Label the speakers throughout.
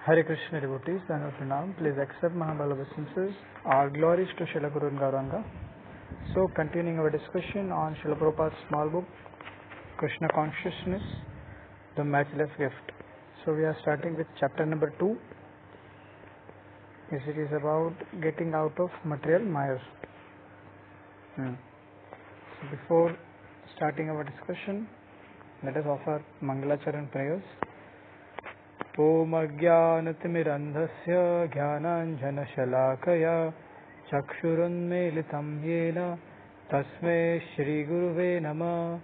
Speaker 1: Hare Krishna devotees, Dana Pranam, please accept Mahabala obeisances. Our glories to Srila Guru and Gauranga. So, continuing our discussion on Srila Prabhupada's small book, Kṛṣṇa Conciousness, the matchless gift. So, we are starting with chapter number 2. Yes, it is about getting out of material mire. So, before starting our discussion, let us offer Mangalacharan prayers. Om Ajnanatimirandhasya Jnananjanashalakaya Chakshurunmilitam Yena Tasmai Shri Guruve Namah.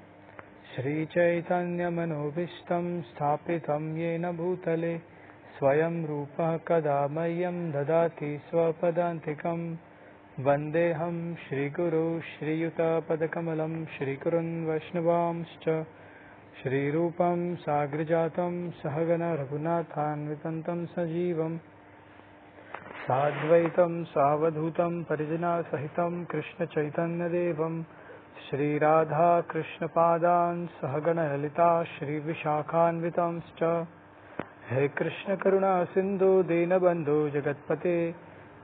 Speaker 1: Shri Chaitanya Manobishtam Sthapitam Yena Bhutale Swayam Rupa Kadamayam Dadati Swapadantikam Vandeham Shri Guru Shri Yuta Padakamalam Shri Kurun Vaishnavamscha Shri Rupam Sagrajatam Sahagana Raghunathanvitantam Sajivam Sadvaitam Savadhutam Parijana Sahitam Krishna Chaitanya Devam Shri Radha Krishna Padan Sahagana Lalita Shri Vishakhanvitamscha He Krishna Karuna Sindhu Dinabandhu Jagatpate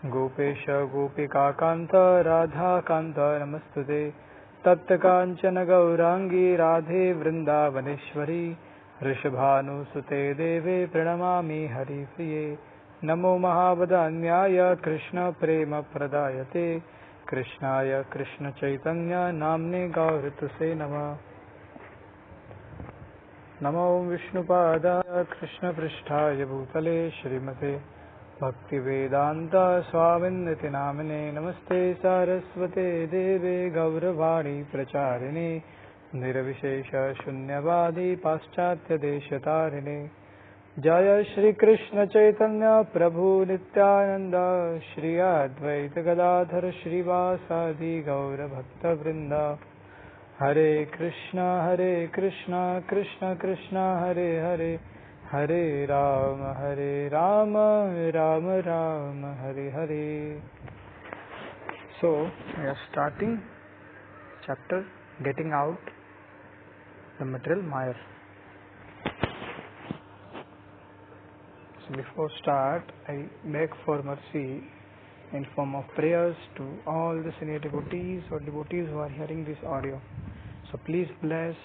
Speaker 1: Gopesha Gopika Kanta Radha Kanta Namastude Tapta Kanchana Gaurangi Radhe Vrindavaneshwari Rishabhanu Sute Deve Pranamami Hari Priye Namo Mahavadanyaya Krishna Prema Pradayate Krishnaya Krishna Chaitanya Namne Gaurituse Nama Namo Vishnupada Krishna Prishtaya Bhutale Shrimate Bhakti Vedanta Swaminiti Namine Namaste Saraswate Deve Gauravani Pracharine Nirvishesha Shunyavadi Paschatya Deshatarine Jaya Shri Krishna Chaitanya Prabhu Nityananda Shri Advaita Gadadhar Shri Vasadi Gaura Bhakta Vrinda Hare Krishna Krishna Krishna Hare Hare Hare Rama Rama Rama Hare Hare. So we are starting chapter getting out the material mire. So before start, I beg for mercy in form of prayers to all the senior devotees or devotees who are hearing this audio. So please bless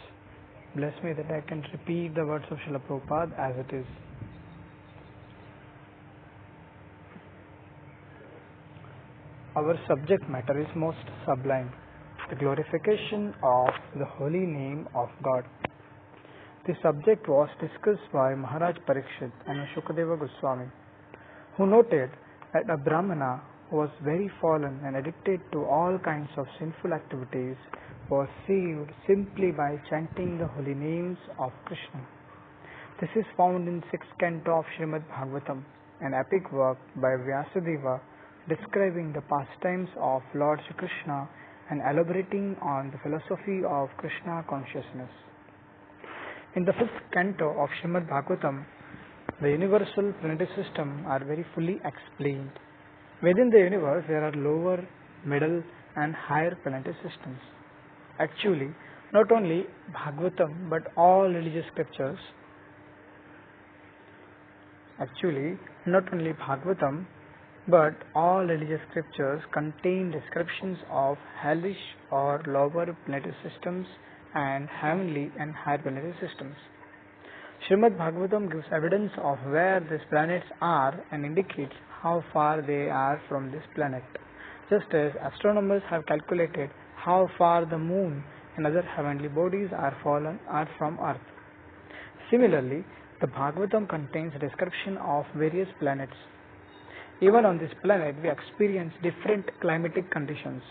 Speaker 1: me that I can repeat the words of Srila Prabhupada as it is. Our subject matter is most sublime, the glorification of the holy name of God. The subject was discussed by Maharaj Parikshit and Shukadeva Goswami, who noted that a Brahmana who was very fallen and addicted to all kinds of sinful activities was saved simply by chanting the holy names of Krishna. This is found in 6th canto of Srimad Bhagavatam, an epic work by Vyasadeva describing the pastimes of Lord Shri Krishna and elaborating on the philosophy of Kṛṣṇa Conciousness. In the 5th canto of Srimad Bhagavatam, the universal planetary system are very fully explained. Within the universe, there are lower, middle and higher planetary systems. Actually, not only Bhagavatam but all religious scriptures contain descriptions of hellish or lower planetary systems and heavenly and higher planetary systems. Srimad Bhagavatam gives evidence of where these planets are and indicates how far they are from this planet, just as astronomers have calculated how far the moon and other heavenly bodies are from Earth. Similarly, the Bhagavatam contains a description of various planets. Even on this planet, we experience different climatic conditions.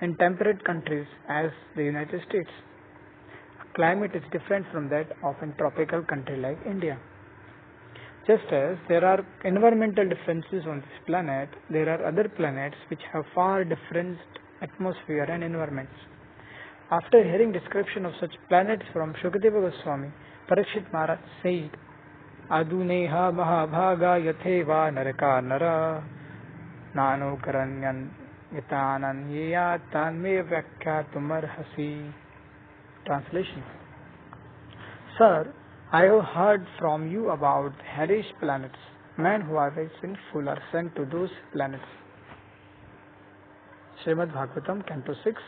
Speaker 1: In temperate countries, as the United States, climate is different from that of a tropical country like India. Just as there are environmental differences on this planet, there are other planets which have far different atmosphere and environments. After hearing description of such planets from Shukadeva Goswami, Parikshit Maharaj said, Aduneha Mahabhaga Yatheva Naraka Nara Nano Karanyan Yatanan Yeyatan Me Vyakhyatumarhasi. Translation. Sir, I have heard from you about hellish planets Men who are very sinful are sent to those planets. Srimad Bhagavatam, Canto 6,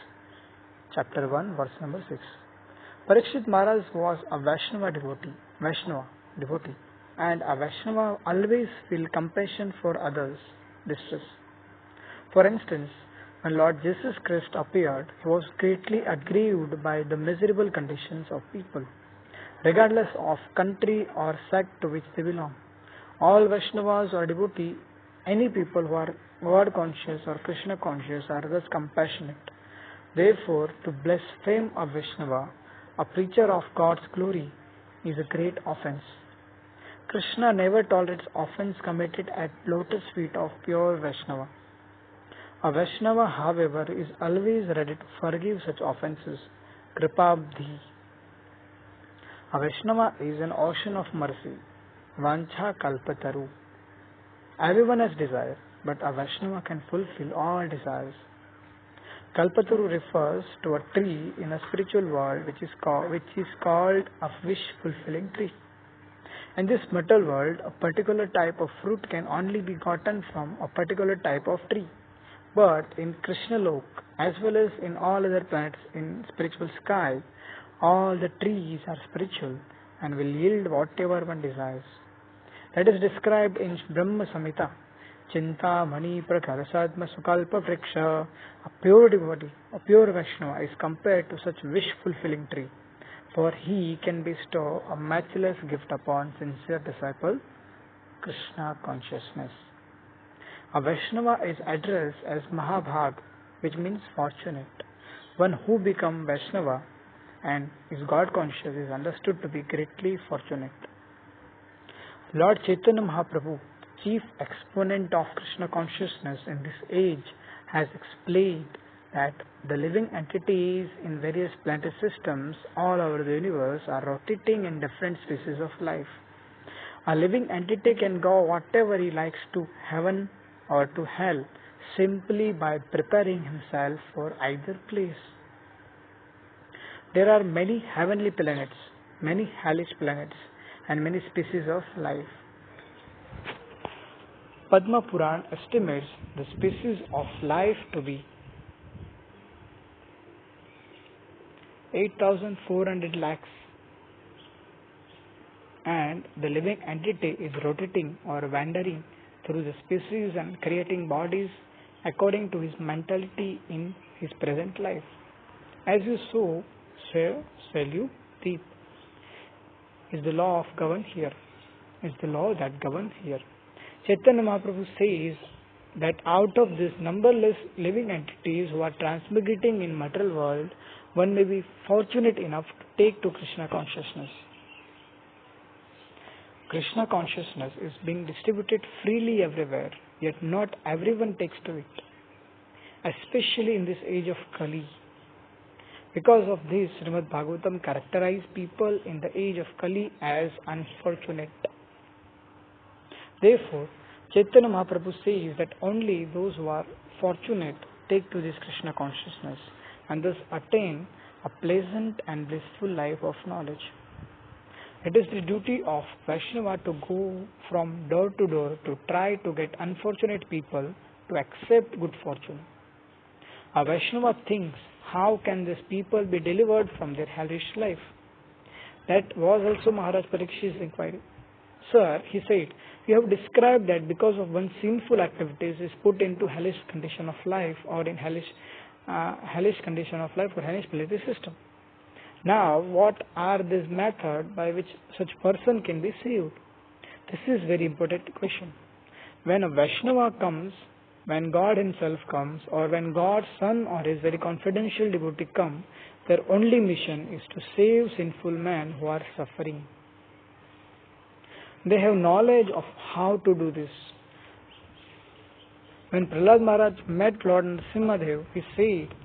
Speaker 1: Chapter 1, Verse number 6. Parikshit Maharaj was a Vaishnava devotee, and a Vaishnava always feel compassion for others' distress. For instance, when Lord Jesus Christ appeared, he was greatly aggrieved by the miserable conditions of people, regardless of country or sect to which they belong. All Vaishnavas or devotees, any people who are God conscious or Kṛṣṇa conscious, are thus compassionate. Therefore, to blaspheme a Vaishnava, a preacher of God's glory, is a great offense. Krishna never tolerates offense committed at lotus feet of pure Vaishnava. A Vaishnava, however, is always ready to forgive such offenses. Kripabdhi. A Vaishnava is an ocean of mercy. Vancha kalpataru. Everyone has desire, but a Vaishnava can fulfill all desires. Kalpataru refers to a tree in a spiritual world which is called a wish-fulfilling tree. In this material world, a particular type of fruit can only be gotten from a particular type of tree. But in Krishna Lok, as well as in all other planets in spiritual sky, all the trees are spiritual and will yield whatever one desires. That is described in Brahma Samhita. Chinta Mani Prakarasadma Sukalpa Vriksha. A pure devotee, a pure Vaishnava is compared to such wish-fulfilling tree, for he can bestow a matchless gift upon sincere disciple, Kṛṣṇa Conciousness. A Vaishnava is addressed as Mahabhag, which means fortunate. One who becomes Vaishnava and is God conscious is understood to be greatly fortunate. Lord Chaitanya Mahaprabhu, chief exponent of Kṛṣṇa consciousness in this age, has explained that the living entities in various planetary systems all over the universe are rotating in different species of life. A living entity can go whatever he likes to heaven or to hell simply by preparing himself for either place. There are many heavenly planets, many hellish planets, and many species of life. Padma Puran estimates the species of life to be 8,400 lakhs, and the living entity is rotating or wandering through the species and creating bodies according to his mentality in his present life. As you sow, shall you reap, is the law of govern here, is the law that governs here. Chaitanya Mahaprabhu says that out of these numberless living entities who are transmigrating in material world, one may be fortunate enough to take to Kṛṣṇa consciousness. Kṛṣṇa consciousness is being distributed freely everywhere, yet not everyone takes to it, especially in this age of Kali. Because of this, Srimad Bhagavatam characterizes people in the age of Kali as unfortunate. Therefore, Chaitanya Mahaprabhu says that only those who are fortunate take to this Kṛṣṇa consciousness and thus attain a pleasant and blissful life of knowledge. It is the duty of Vaishnava to go from door to door to try to get unfortunate people to accept good fortune. A Vaishnava thinks, how can these people be delivered from their hellish life? That was also Maharaj Parikshit's inquiry. Sir, he said, you have described that because of one's sinful activities is put into hellish condition of life or in hellish condition of life or hellish planetary system. Now, what are these methods by which such person can be saved? This is very important question. When a Vaishnava comes, when God himself comes, or when God's son or his very confidential devotee come, their only mission is to save sinful men who are suffering. They have knowledge of how to do this. When Prahlad Maharaj met Lord Nrsimhadev, he said,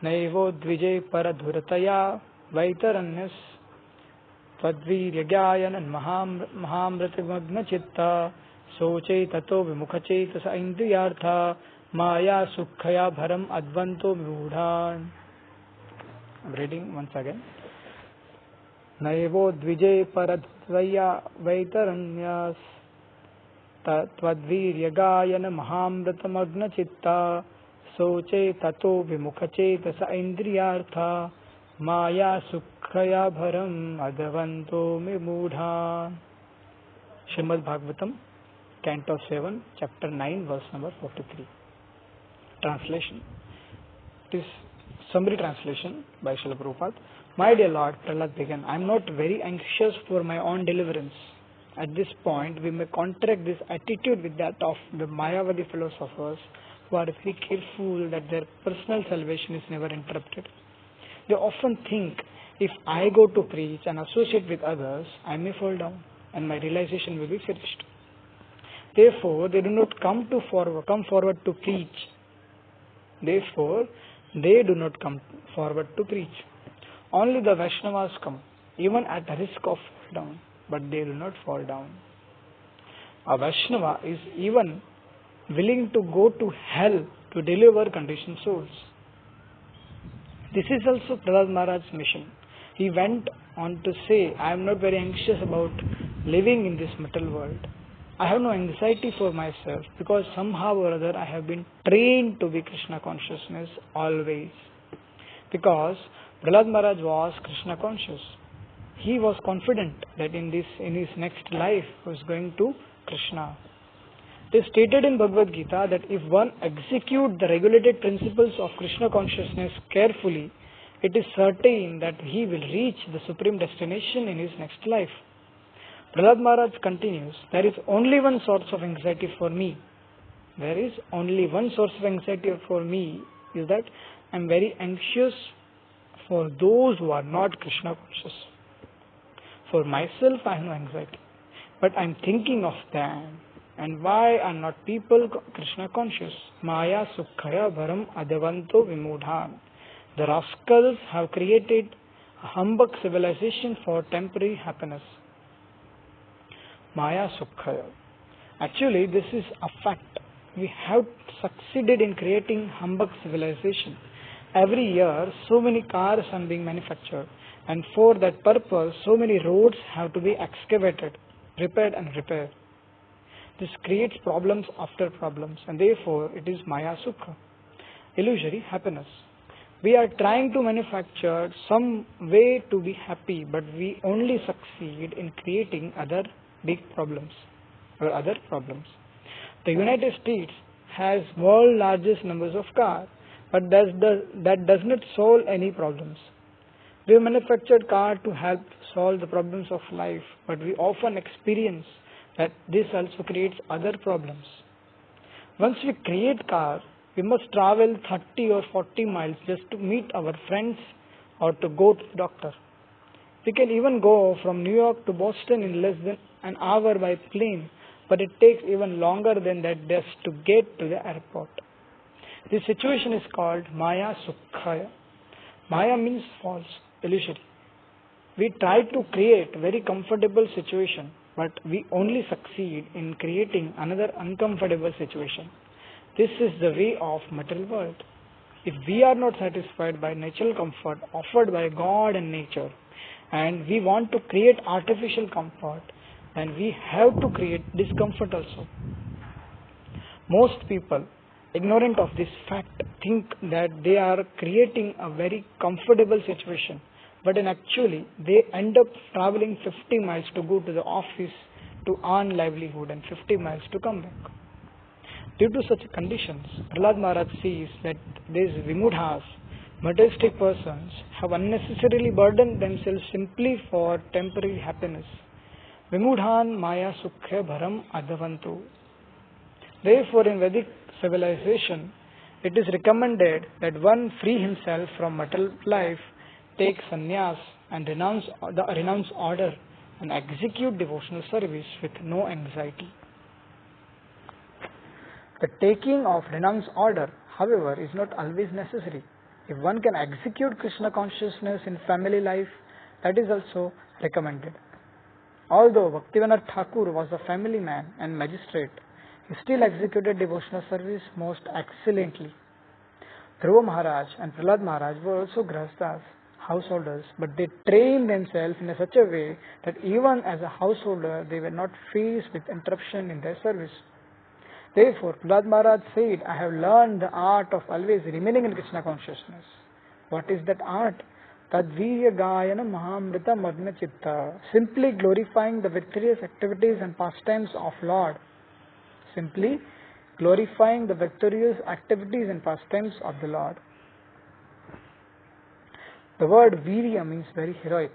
Speaker 1: Naivo dvije paradhurataya vaitaranyas tadviryajayanan mahamratimagna chitta soche tato vimukhache tasa indriyartha maya sukhaya bharam advanto vimudhan. I'm reading once again. Naivo dvije paradhurataya vaitaranyas tvadviryagayana mahamratamagna chitta soche tato vimukachetasa indriyartha maya sukhaya bharam adhavanto mimudha. Srimad Bhagavatam, Canto 7, Chapter 9, verse number 43. Translation. It is summary translation by Srila Prabhupada. My dear Lord, Prahlad began, I am not very anxious for my own deliverance. At this point, we may contract this attitude with that of the Mayavadi philosophers who are very careful that their personal salvation is never interrupted. They often think, if I go to preach and associate with others, I may fall down and my realization will be finished. Therefore, they do not come forward to preach. Therefore, they do not come forward to preach. Only the Vaishnavas come, even at the risk of fall down, but they do not fall down. A Vaishnava is even willing to go to hell to deliver conditioned souls. This is also Prahlad Maharaj's mission. He went on to say, I am not very anxious about living in this material world. I have no anxiety for myself because somehow or other I have been trained to be Kṛṣṇa consciousness always. Because Prahlad Maharaj was Kṛṣṇa conscious. He was confident that in his next life he was going to Krishna. It is stated in Bhagavad Gita that if one executes the regulated principles of Kṛṣṇa consciousness carefully, it is certain that he will reach the supreme destination in his next life. Prahlad Maharaj continues, there is only one source of anxiety for me. There is only one source of anxiety for me is that I am very anxious for those who are not Kṛṣṇa conscious. For myself I have no anxiety, but I am thinking of them. And why are not people Kṛṣṇa conscious? Maya sukhaya bharam adhavanto vimudhan. The rascals have created a humbug civilization for temporary happiness. Maya sukhaya. Actually, this is a fact. We have succeeded in creating humbug civilization. Every year, so many cars are being manufactured, and for that purpose, so many roads have to be excavated, repaired and repaired. This creates problems after problems, and therefore it is Maya Sukha, illusory happiness. We are trying to manufacture some way to be happy, but we only succeed in creating other big problems or other problems. The United States has world largest numbers of cars, but that does not solve any problems. We have manufactured cars to help solve the problems of life, but we often experience that this also creates other problems. Once we create car, we must travel 30 or 40 miles just to meet our friends or to go to the doctor. We can even go from New York to Boston in less than an hour by plane, but it takes even longer than that just to get to the airport. This situation is called Maya Sukhaya. Maya means false, illusory. We try to create a very comfortable situation, but we only succeed in creating another uncomfortable situation. This is the way of material world. If we are not satisfied by natural comfort offered by God and nature, and we want to create artificial comfort, then we have to create discomfort also. Most people, ignorant of this fact, think that they are creating a very comfortable situation, but in actually they end up traveling 50 miles to go to the office to earn livelihood and 50 miles to come back. Due to such conditions, Prahlad Maharaj sees that these vimudhas, materialistic persons, have unnecessarily burdened themselves simply for temporary happiness. Vimudhan maya sukha bharam adhavantu. Therefore, in Vedic civilization, it is recommended that one free himself from material life, take sannyas and renounce order and execute devotional service with no anxiety. The taking of renounce order, however, is not always necessary. If one can execute Kṛṣṇa consciousness in family life, that is also recommended. Although Bhaktivinoda Thakur was a family man and magistrate, he still executed devotional service most excellently. Dhruva Maharaj and Prahlad Maharaj were also Grahasthas. householders, but they trained themselves in such a way that even as a householder, they were not faced with interruption in their service. Therefore, Prahlad Maharaj said, I have learned the art of always remaining in Kṛṣṇa consciousness. What is that art? Tadvirya Gayana Mahamrita Magna Chitta. Simply glorifying the victorious activities and pastimes of Lord. Simply glorifying the victorious activities and pastimes of the Lord. The word Virya means very heroic.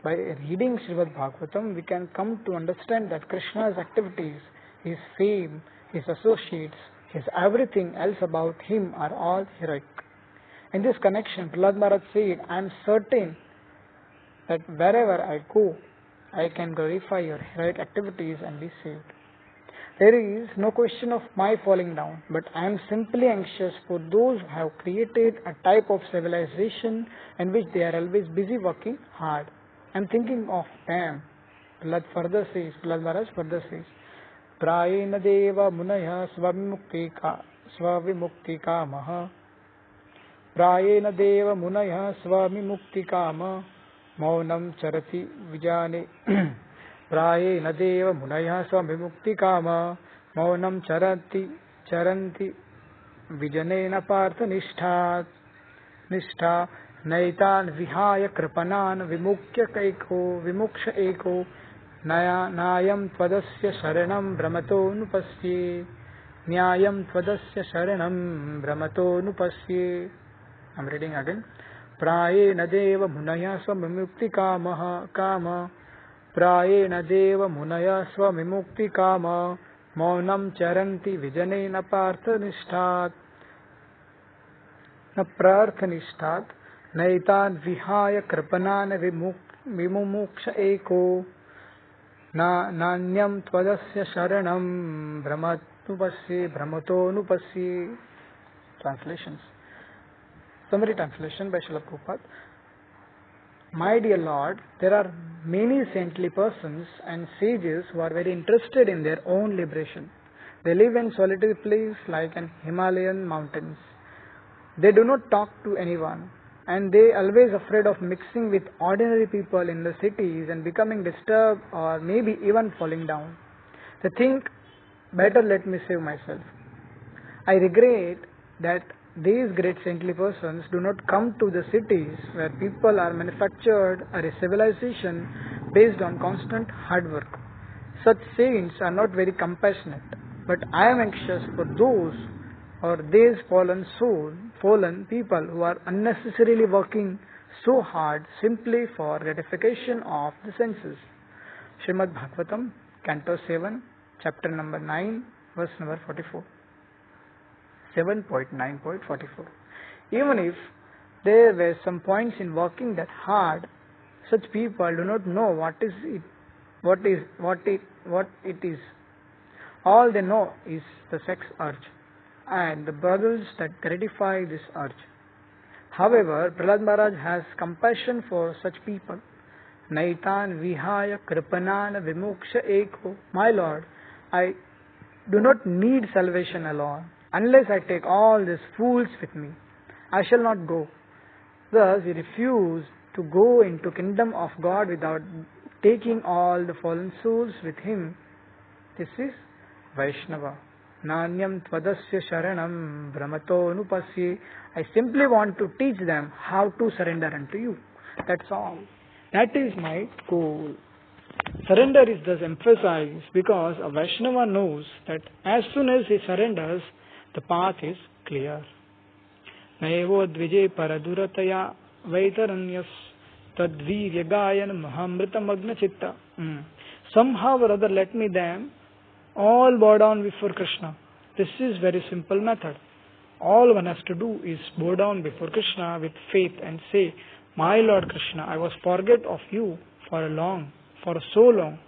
Speaker 1: By reading Srimad Bhagavatam, we can come to understand that Krishna's activities, his fame, his associates, his everything else about him are all heroic. In this connection, Prahlad Maharaj said, I am certain that wherever I go, I can glorify your heroic activities and be saved. There is no question of my falling down, but I am simply anxious for those who have created a type of civilization in which they are always busy working hard. I am thinking of them. Prahlad Maharaj further says, Prayena deva munaya svavimukti kamaha. Prayena deva munaya svavimukti kama. Maunam charati vijane. Prayena deva munaya svavimukti kama. Maunam charanti vijanena partha nishtha. Naitan vihaya kripanan vimuksha eko. Nayam tvadasya sharanam brahmato nupasye. Nyayam tvadasya sharanam brahmato nupasye. I'm reading again. Prayena deva munaya svamimukti kama. Prayena deva munaya svamimukti kama. Maunam charanti vijanena parthanishtat. Naitan vihaya kripanana vimumuksha eko. Nanyam tvadasya sharanam brahmato nupasye. Translations. Summary translation by Srila Prabhupada. My dear Lord, there are many saintly persons and sages who are very interested in their own liberation. They live in solitary place like an Himalayan mountains. They do not talk to anyone, and they are always afraid of mixing with ordinary people in the cities and becoming disturbed or maybe even falling down. They think, better let me save myself. I regret that these great saintly persons do not come to the cities where people are manufactured or a civilization based on constant hard work. Such saints are not very compassionate, but I am anxious for those or these fallen people who are unnecessarily working so hard simply for gratification of the senses. Srimad Bhagavatam, Canto 7, Chapter number 9, verse number 44. 7.9.44. Even if there were some points in working that hard, such people do not know what it is. All they know is the sex urge and the brothels that gratify this urge. However, Prahlad Maharaj has compassion for such people. Naitan vihaya kripanana vimuksha eko. My Lord, I do not need salvation alone. Unless I take all these fools with me, I shall not go. Thus, he refused to go into kingdom of God without taking all the fallen souls with him. This is Vaishnava. Nanyam tvadasya sharanam brahmato nupasye. I simply want to teach them how to surrender unto you. That's all. That is my goal. Surrender is thus emphasized because a Vaishnava knows that as soon as he surrenders, the path is clear. Naevo dvije paradurataya vaitaranyas tadvirya gayana mahamrita magna chitta. Somehow or other let me them all bow down before Krishna. This is very simple method. All one has to do is bow down before Krishna with faith and say, My Lord Krishna, I was forget of you for so long,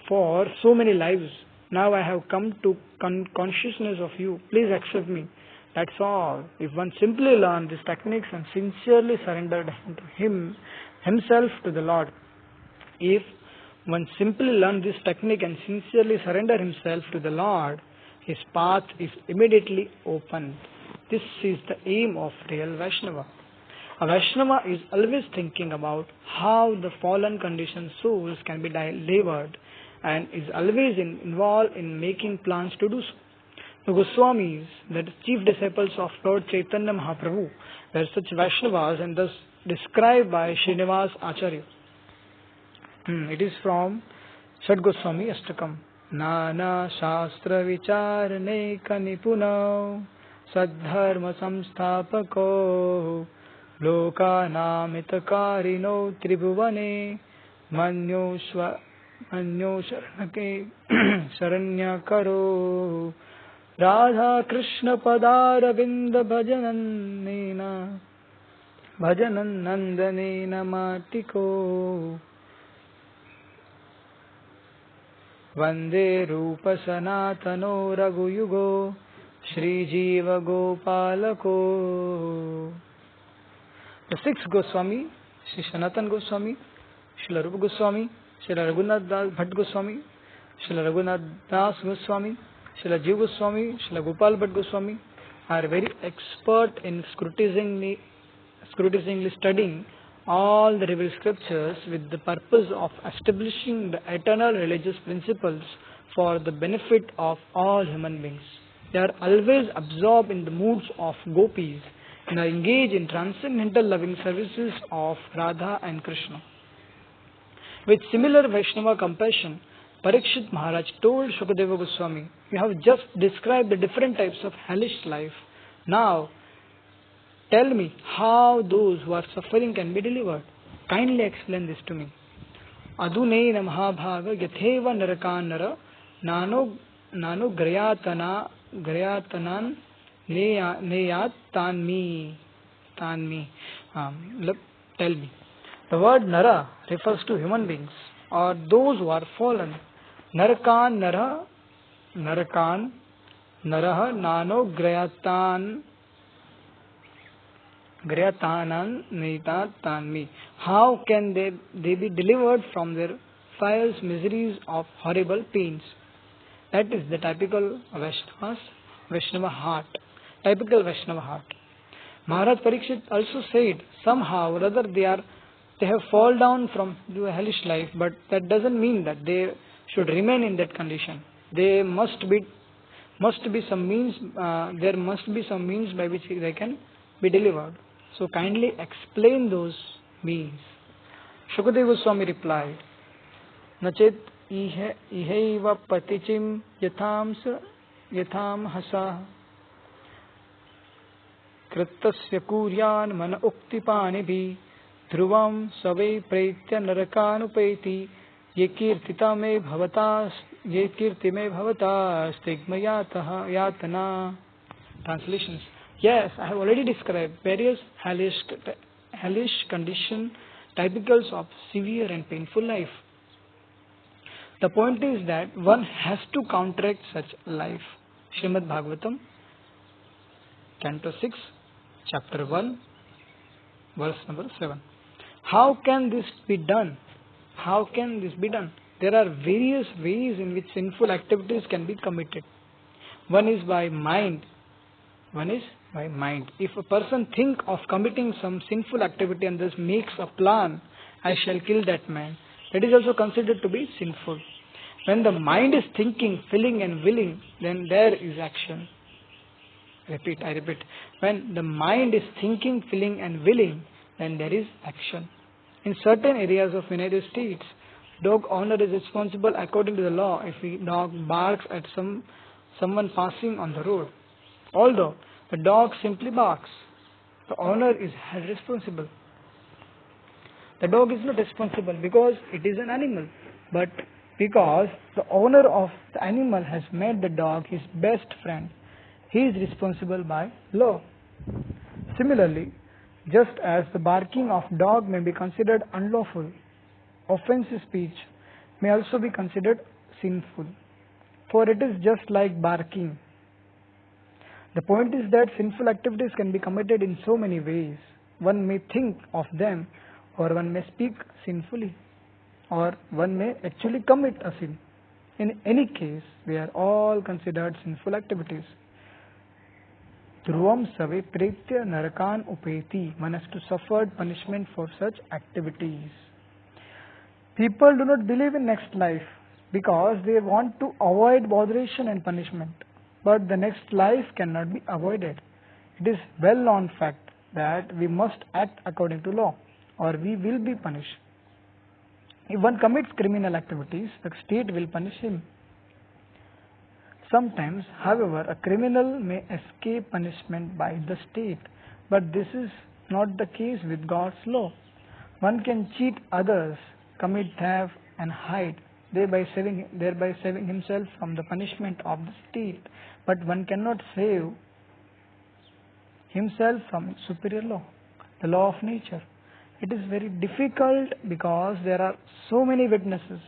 Speaker 1: for so many lives. Now I have come to consciousness of you. Please accept me. That's all. If one simply learn these techniques and sincerely surrendered himself to the Lord, if one simply learn this technique and sincerely surrender himself to the Lord, his path is immediately opened. This is the aim of real Vaishnava. A Vaishnava is always thinking about how the fallen conditioned souls can be delivered and is always involved in making plans to do so. The Goswamis, the chief disciples of Lord Chaitanya Mahaprabhu, were such Vaishnavas and thus described by Srinivas Acharya. It is from Shad Goswami Ashtakam. Nana Shastra Vicharane Kanipuna Sadharma Samsthapako Loka Namitakarino Tribhuvane Manyo Sharanake Sharanya Karo Radha Krishna Padara Vinda Bhajananena Bhajananandanena Matiko Vande Rupa Sanatano Raghuyugo Shri Jiva Gopalako. The sixth Goswami, Shri Sanatan Goswami, Srila Rupa Goswami, Srila Raghunath Das Bhatt Goswami, Srila Raghunath Das Goswami, Srila Jiva Goswami, Srila Gopal Bhatt Goswami are very expert in scrutinizingly studying all the revealed scriptures with the purpose of establishing the eternal religious principles for the benefit of all human beings. They are always absorbed in the moods of gopis and are engaged in transcendental loving services of Radha and Krishna. With similar Vaishnava compassion, Parikshit Maharaj told Shukadeva Goswami, "You have just described the different types of hellish life. Now, tell me how those who are suffering can be delivered. Kindly explain this to me." Adunaina Mahabhaga Yatheva Narakanara Nano Grayatanan Neyat Tanmi. Tell me. The word Nara refers to human beings or those who are fallen. Narakan Naraha Nano Grayatanan Neyat Tanmi. How can they be delivered from their fires, miseries of horrible pains? That is the typical Vaishnava heart. Typical Vaishnava heart. Maharaj Parikshit also said, somehow or other they have fallen down from the hellish life, but that doesn't mean that they should remain in that condition. There must be some means by which they can be delivered. So kindly explain those means. Shukadeva Goswami replied, Nachet ihaiva patichim yatham hasa Krittasya kuryan mana uktipanibi dhruvam savai praitya narakanupeti yekirtita me bhavata stigma yatana. Translations. Yes, I have already described various hellish condition typicals of severe and painful life. The point is that one has to counteract such life. Srimad Bhagavatam, Canto 6, Chapter 1, Verse number 7. How can this be done? How can this be done? There are various ways in which sinful activities can be committed. One is by mind. If a person think of committing some sinful activity and thus makes a plan, I shall kill that man, that is also considered to be sinful. When the mind is thinking, feeling and willing, then there is action. I repeat. When the mind is thinking, feeling and willing, then there is action. In certain areas of United States, dog owner is responsible according to the law if the dog barks at someone passing on the road. Although the dog simply barks, the owner is responsible. The dog is not responsible because it is an animal, but because the owner of the animal has made the dog his best friend. He is responsible by law. Similarly, just as the barking of dog may be considered unlawful, offensive speech may also be considered sinful, for it is just like barking. The point is that sinful activities can be committed in so many ways. One may think of them, or one may speak sinfully, or one may actually commit a sin. In any case, they are all considered sinful activities. Dhruvam save pretya narakan upeti. One has to suffer punishment for such activities. People do not believe in next life because they want to avoid botheration and punishment. But the next life cannot be avoided. It is well known fact that we must act according to law or we will be punished. If one commits criminal activities, the state will punish him. Sometimes, however, a criminal may escape punishment by the state, but this is not the case with God's law. One can cheat others, commit theft and hide, thereby saving himself from the punishment of the state, but one cannot save himself from superior law, the law of nature. It is very difficult because there are so many witnesses.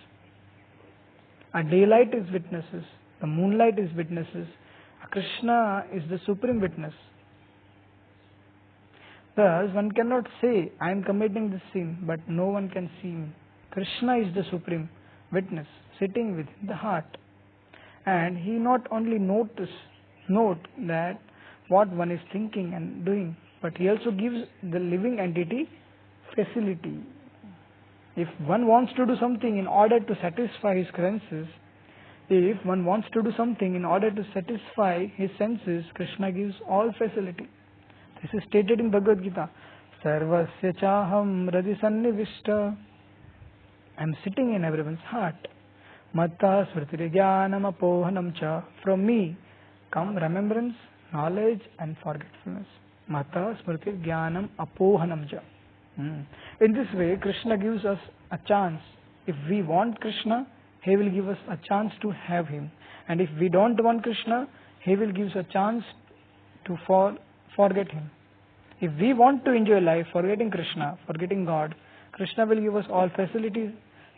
Speaker 1: A daylight is witnesses, the moonlight is witnesses, Krishna is the supreme witness. Thus, one cannot say, I am committing this sin, but no one can see me. Krishna is the supreme witness, sitting within the heart. And he not only note that what one is thinking and doing, but he also gives the living entity facility. If one wants to do something in order to satisfy his senses, Krishna gives all facility. This is stated in Bhagavad Gita. Sarvasya chaham radhi sannivishta. I am sitting in everyone's heart. Matta smriti jnanam apohanam cha. From me come remembrance, knowledge and forgetfulness. Matta smriti jnanam apohanam cha. In this way, Krishna gives us a chance. If we want Krishna, he will give us a chance to have him. And if we don't want Krishna, he will give us a chance to forget him. If we want to enjoy life, forgetting Krishna, forgetting God, Krishna will give us all facilities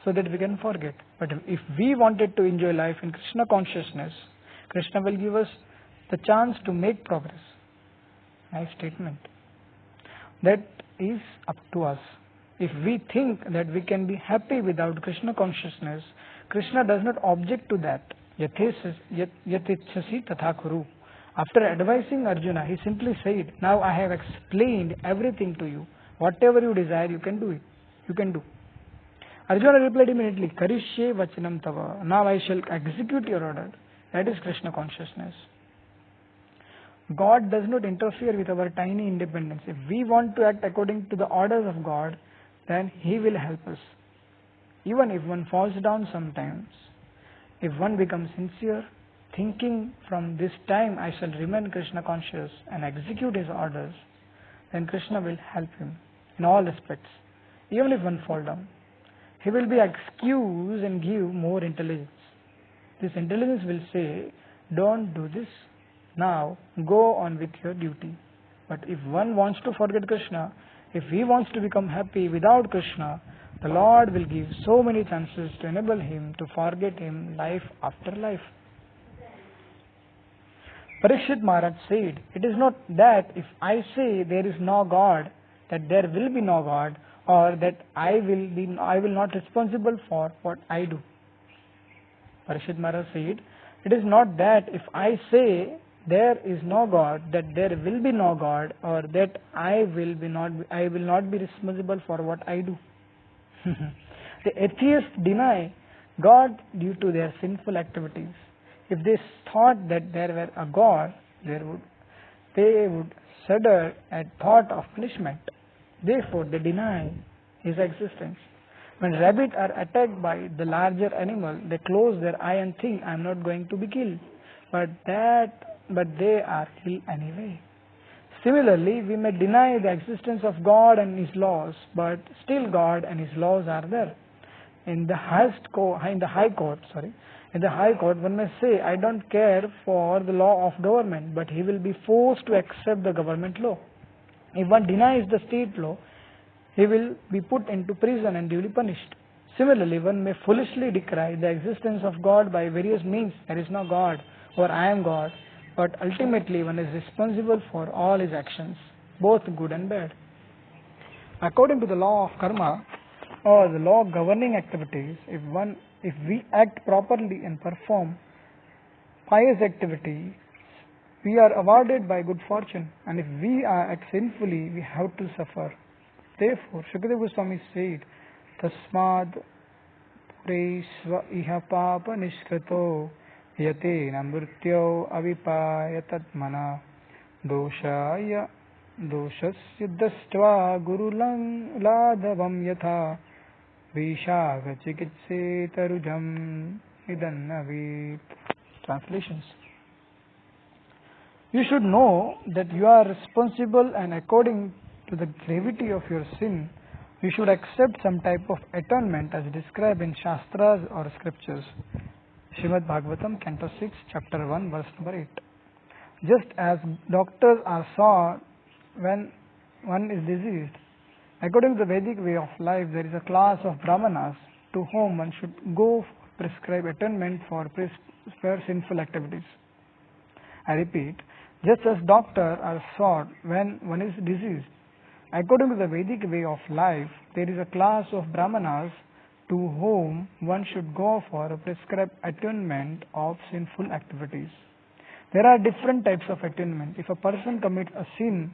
Speaker 1: so that we can forget. But if we wanted to enjoy life in Kṛṣṇa consciousness, Krishna will give us the chance to make progress. Nice statement. That is up to us. If we think that we can be happy without Kṛṣṇa consciousness, Krishna does not object to that. Yatechasi tatha kuru. After advising Arjuna, he simply said, now I have explained everything to you. Whatever you desire, you can do it. You can do. Arjuna replied immediately, Karishye vachanam tava. Now I shall execute your order. That is Kṛṣṇa consciousness. God does not interfere with our tiny independence. If we want to act according to the orders of God, then He will help us. Even if one falls down sometimes, if one becomes sincere, thinking from this time I shall remain Kṛṣṇa conscious and execute His orders, then Krishna will help him in all aspects. Even if one falls down, He will be excused and give more intelligence. This intelligence will say, don't do this. Now go on with your duty. But if one wants to forget Krishna, if he wants to become happy without Krishna, the Lord will give so many chances to enable him to forget Him life after life. Parikshit Maharaj said, it is not that if I say there is no God, that there will be no God, or that I will not responsible for what I do. Parikshit Maharaj said, it is not that if I say there is no God, that there will be no God, or that I will not be responsible for what I do. The atheists deny God due to their sinful activities. If they thought that there were a God, they would shudder at thought of punishment. Therefore, they deny His existence. When rabbits are attacked by the larger animal, they close their eye and think, I am not going to be killed. But they are killed anyway. Similarly, we may deny the existence of God and His laws, but still God and His laws are there. In the high court, one may say, I don't care for the law of government, but he will be forced to accept the government law. If one denies the state law, he will be put into prison and duly punished. Similarly, one may foolishly decry the existence of God by various means. There is no God, or I am God, but ultimately one is responsible for all his actions, both good and bad. According to the law of karma, or the law governing activities, if we act properly and perform pious activities, we are awarded by good fortune, and if we act sinfully, we have to suffer. Therefore, Shukadeva Goswami said, Tasmad pure sva iha papa nishkrito yate namrtyo avipaya tatmana doshaya doshasya dastva gurulang ladhavam yatha vishaga chikitse tarujam idannavi. Translations. You should know that you are responsible, and according to the gravity of your sin, you should accept some type of atonement as described in Shastras or scriptures. Srimad Bhagavatam, Canto 6, Chapter 1, verse number 8. Just as doctors are sought when one is diseased, according to the Vedic way of life, there is a class of Brahmanas to whom one should go for prescribe atonement for sinful activities. I repeat, just as doctors are sought when one is diseased, according to the Vedic way of life, there is a class of Brahmanas to whom one should go for a prescribed atonement of sinful activities. There are different types of atonement. If a person commits a sin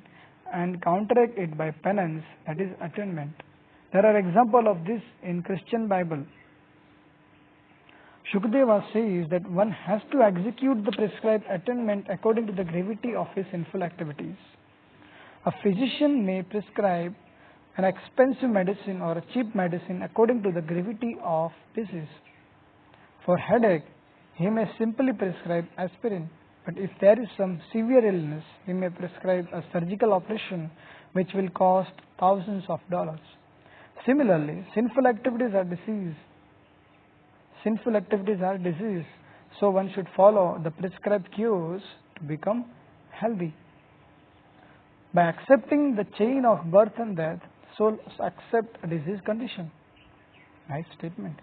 Speaker 1: and counteract it by penance, that is atonement. There are examples of this in Christian Bible. Shukadeva says that one has to execute the prescribed atonement according to the gravity of his sinful activities. A physician may prescribe an expensive medicine or a cheap medicine according to the gravity of disease. For headache, he may simply prescribe aspirin, but if there is some severe illness, he may prescribe a surgical operation which will cost thousands of dollars. Similarly, sinful activities are disease. So one should follow the prescribed cures to become healthy. By accepting the chain of birth and death, soul accept a disease condition. Nice statement.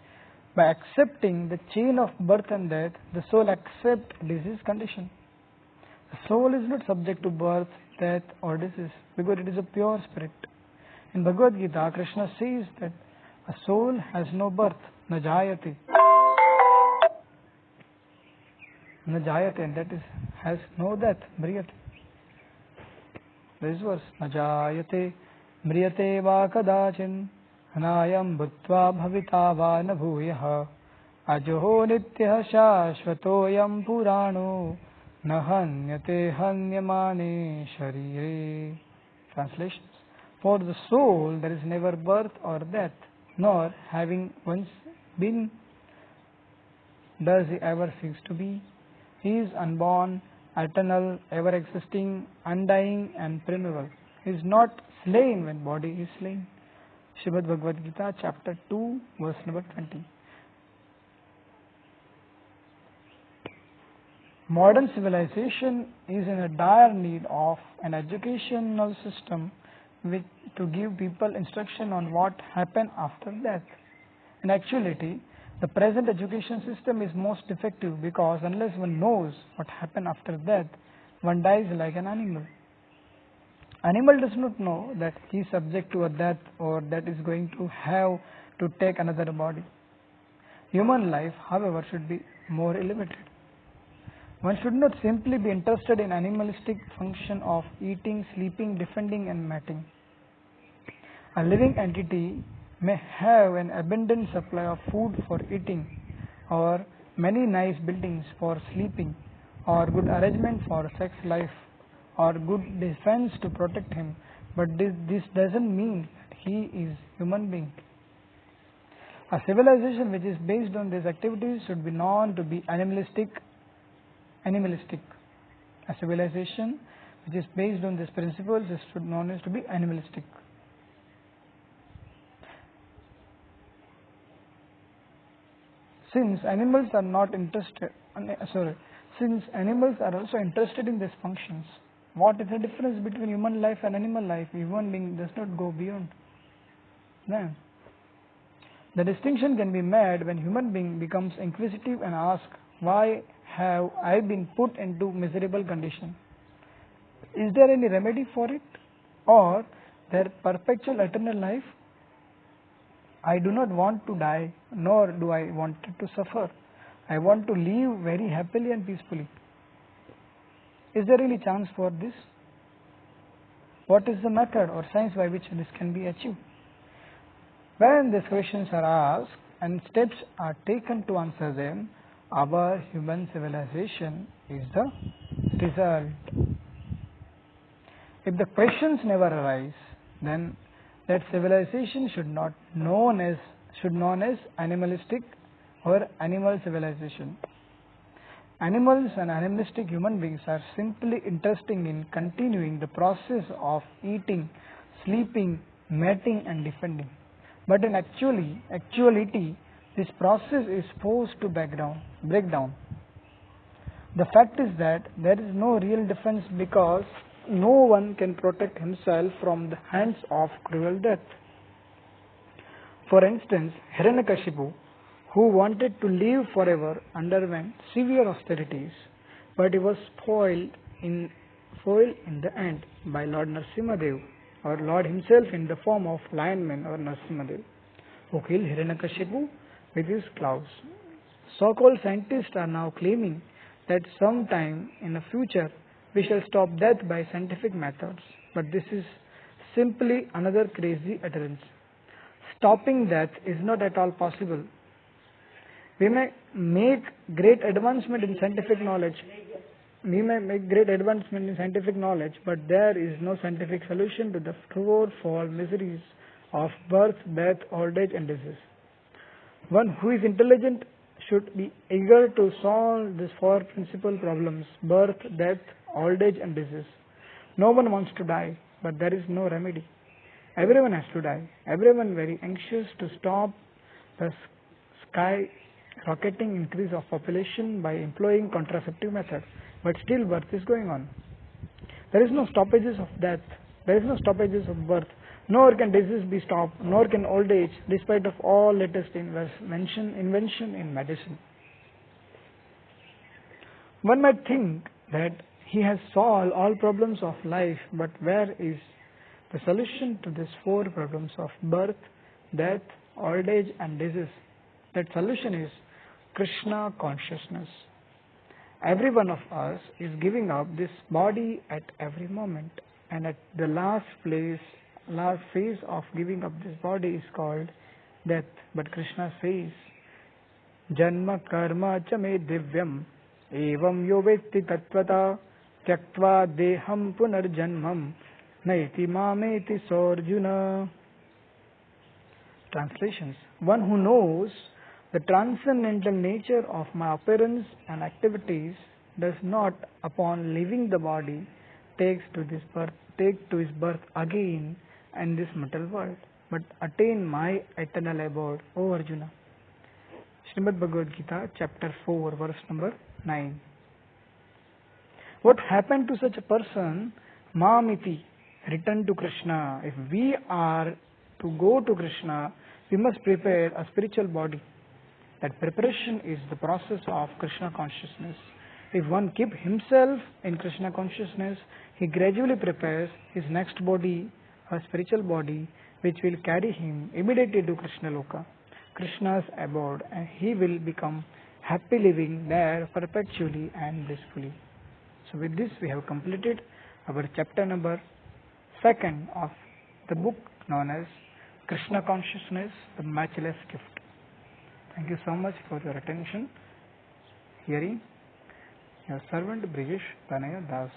Speaker 1: By accepting the chain of birth and death, the soul accepts disease condition. The soul is not subject to birth, death or disease because it is a pure spirit. In Bhagavad Gita, Krishna says that a soul has no birth, na jayate. Na jayate, and that is has no death, mriyate. This verse, na jayate, mriyate va kadachin, anayam bhutva bhavita va na bhuyah, ajoho nityah shashvatoyam purano, na hanyate hanyamane sharire. Translations. For the soul there is never birth or death, nor having once been does he ever cease to be. He is unborn, eternal, ever existing, undying and primeval. He is not slain when body is slain. Srimad Bhagavad Gita, chapter 2, verse number 20. Modern civilization is in a dire need of an educational system to give people instruction on what happened after death. In actuality, the present education system is most effective because unless one knows what happened after death, one dies like an animal. Animal does not know that he is subject to a death or that is going to have to take another body. Human life, however, should be more elevated. One should not simply be interested in animalistic function of eating, sleeping, defending and mating. A living entity may have an abundant supply of food for eating, or many nice buildings for sleeping, or good arrangement for sex life, or good defense to protect him, but this doesn't mean that he is human being. A civilization which is based on these activities should be known to be animalistic. A civilization which is based on these principles is known as to be animalistic. Since animals are not interested, since animals are also interested in these functions, what is the difference between human life and animal life? Human being does not go beyond. Then, the distinction can be made when human being becomes inquisitive and asks, why have I been put into miserable condition? Is there any remedy for it? Or their perpetual eternal life? I do not want to die, nor do I want to suffer. I want to live very happily and peacefully. Is there any chance for this? What is the method or science by which this can be achieved? When these questions are asked and steps are taken to answer them, our human civilization is the result. If the questions never arise, then that civilization should known as animalistic or animal civilization. Animals and animalistic human beings are simply interested in continuing the process of eating, sleeping, mating and defending. But in actuality, this process is forced to break down. The fact is that there is no real defense because no one can protect himself from the hands of cruel death. For instance, Hiranyakashipu, who wanted to live forever, underwent severe austerities, but he was foiled in the end by Lord Narasimhadev, or Lord himself in the form of lionman or Narasimhadev, who killed Hiranyakashipu with his claws. So-called scientists are now claiming that sometime in the future we shall stop death by scientific methods, but this is simply another crazy utterance. Stopping death is not at all possible. We may make great advancement in scientific knowledge. But there is no scientific solution to the fourfold miseries of birth, death, old age and disease. One who is intelligent should be eager to solve these four principal problems: birth, death, old age and disease. No one wants to die, but there is no remedy. Everyone has to die. Everyone very anxious to stop the skyrocketing increase of population by employing contraceptive methods, but still birth is going on. There is no stoppages of death. There is no stoppages of birth. Nor can disease be stopped, nor can old age, despite of all latest invention in medicine. One might think that he has solved all problems of life, but where is the solution to these four problems of birth, death, old age and disease? That solution is Kṛṣṇa Consciousness. Every one of us is giving up this body at every moment, and at the last phase of giving up this body is called death. But Krishna says, Janma karma cha me divyam evam yo vetti tattvata tyaktva deham punarjanmam naiti mameti sorjuna. Translations: one who knows the transcendental nature of my appearance and activities does not, upon leaving the body, take to his birth again in this mortal world, but attain my eternal abode, O Arjuna. Srimad Bhagavad Gita, chapter 4, verse number 9. What happened to such a person? Mamiti, return to Krishna. If we are to go to Krishna, we must prepare a spiritual body. That preparation is the process of Kṛṣṇa Consciousness. If one keeps himself in Kṛṣṇa Consciousness, he gradually prepares his next body, a spiritual body, which will carry him immediately to Krishna Loka, Krishna's abode, and he will become happy living there perpetually and blissfully. So with this we have completed our chapter number 2 of the book known as Kṛṣṇa Consciousness, the matchless gift. Thank you so much for your attention. Hearing, your servant Brijesh Tanaya Das.